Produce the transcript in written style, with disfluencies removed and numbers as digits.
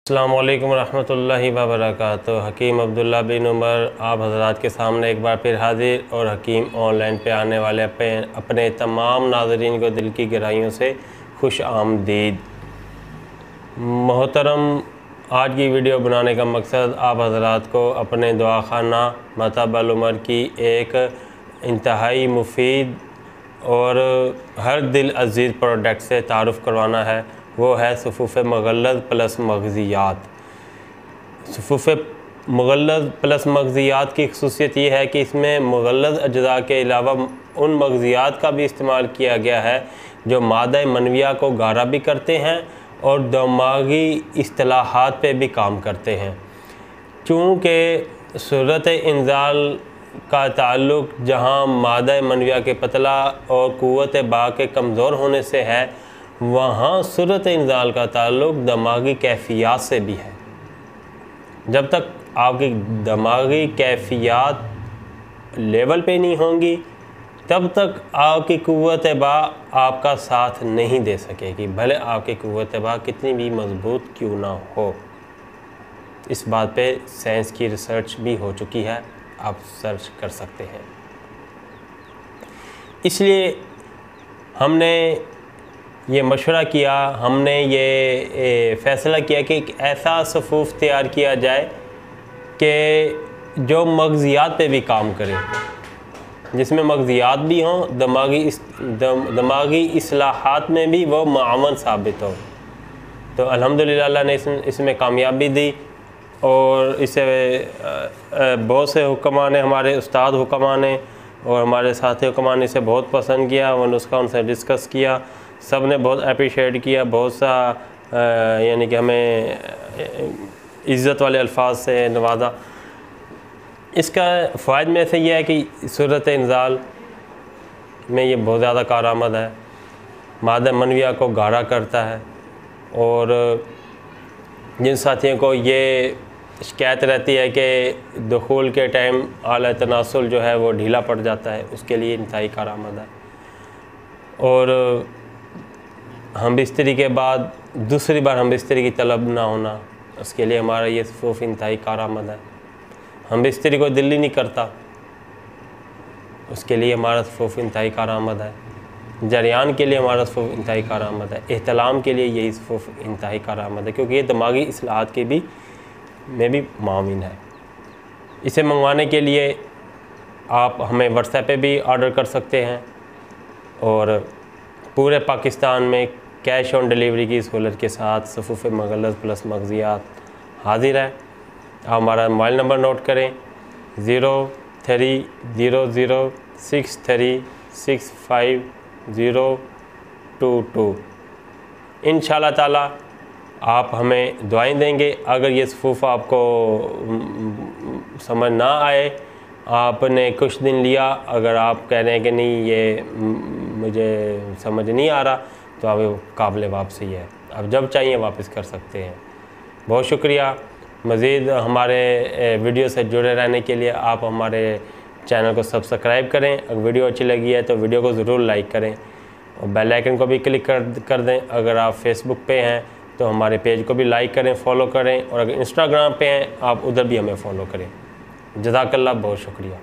अस्सलामु अलैकुम रहमतुल्लाहि व बरकातुहू। हकीम अब्दुल्ला बिन उमर आप हज़रात के सामने एक बार फिर हाजिर और हकीम ऑनलाइन पे आने वाले अपने तमाम नाज़रीन को दिल की गहराइयों से खुश आमदीद। मोहतरम, आज की वीडियो बनाने का मकसद आप हज़रात को अपने दुआखाना मतबल उमर की एक इंतहाई मुफीद और हर दिल अज़ीज़ प्रोडक्ट से तारुफ़ करवाना है। वो है सफ़ूफ़ मुग़ल्लज़ प्लस मग़ज़ियात। सफ़ूफ़ मुग़ल्लज़ प्लस मग़ज़ियात की ख़ुसूसियत ये है कि इसमें मुग़ल्लज़ अज्ज़ा के अलावा उन मग़ज़ियात का भी इस्तेमाल किया गया है जो मादा मनविया को गारा भी करते हैं और दिमागी इस्तिलाहात पे भी काम करते हैं। चूँकि सूरत इंज़ाल का ताल्लुक़ जहाँ मादा मनविया के पतला और क़ुव्वत बा के कमज़ोर होने से है, वहाँ सूरत इंज़ाल का ताल्लुक़ दिमागी कैफ़ियत से भी है। जब तक आपकी दिमागी कैफ़ियत लेवल पे नहीं होंगी तब तक आपकी क़ुव्वत बा आपका साथ नहीं दे सकेगी, भले आपकी क़ुव्वत बा कितनी भी मज़बूत क्यों ना हो। इस बात पे साइंस की रिसर्च भी हो चुकी है, आप सर्च कर सकते हैं। इसलिए हमने ये मशवरा किया, हमने ये फ़ैसला किया कि एक ऐसा सफ़ूफ़ तैयार किया जाए कि जो मग़ज़ियात पे भी काम करे, जिसमें मग़ज़ियात भी हों, दिमागी इस्लाहात में भी वो मुआवन साबित हो। तो अल्हम्दुलिल्लाह अल्लाह ने इसमें कामयाबी दी और इसे बहुत से हुक्मा ने, हमारे उस्ताद हुक्मा ने और हमारे साथी हुक्मा ने इसे बहुत पसंद किया। वो नुस्खा उनसे डिस्कस किया, सब ने बहुत अप्रिशिएट किया, बहुत सा यानी कि हमें इज़्ज़त वाले अल्फाज से नवाजा। इसका फ़ायदा में से यह है कि सूरत इंज़ाल में ये बहुत ज़्यादा कारआमद है, मादा मनविया को गाढ़ा करता है। और जिन साथियों को ये शिकायत रहती है कि दुखूल के टाइम आला तनासुल जो है वो ढीला पड़ जाता है, उसके लिए इंतहाई कारआमद है। और हम बिस्तरी के बाद दूसरी बार हम बिस्तरी की तलब ना होना, उसके लिए हमारा ये सफ़ूफ़ इंतहाई कारआमद है। हम बिस्तरी को दिल ही नहीं करता, उसके लिए हमारा सफ़ूफ़ इंतहाई कारआमद है। जरियान के लिए हमारा सफ़ूफ़ इंतहाई कारआमद है। एहतलाम के लिए यही सफ़ूफ़ इंतहाई कारआमद है, क्योंकि ये दिमागी इस्लाहात के भी में भी मामिन है। इसे मंगवाने के लिए आप हमें व्हाट्सएप पे भी ऑर्डर कर सकते हैं और पूरे पाकिस्तान में कैश ऑन डिलीवरी की सहूलत के साथ सफ़ूफ़ मुग़ल्लज़ प्लस मग़ज़ियात हाजिर है। आप हमारा मोबाइल नंबर नोट करें 030063650022। इंशाअल्लाह ताला आप हमें दुआएं देंगे। अगर ये सफ़ूफ़ आपको समझ ना आए, आपने कुछ दिन लिया, अगर आप कह रहे हैं कि नहीं ये मुझे समझ नहीं आ रहा, तो आप काबिल वापसी है, आप जब चाहिए वापस कर सकते हैं। बहुत शुक्रिया। मज़ीद हमारे वीडियो से जुड़े रहने के लिए आप हमारे चैनल को सब्सक्राइब करें। अगर वीडियो अच्छी लगी है तो वीडियो को ज़रूर लाइक करें और बेल आइकन को भी क्लिक कर दें। अगर आप फेसबुक पे हैं तो हमारे पेज को भी लाइक करें, फॉलो करें, और अगर इंस्टाग्राम पे हैं आप उधर भी हमें फॉलो करें। जज़ाकल्लाह, बहुत शुक्रिया।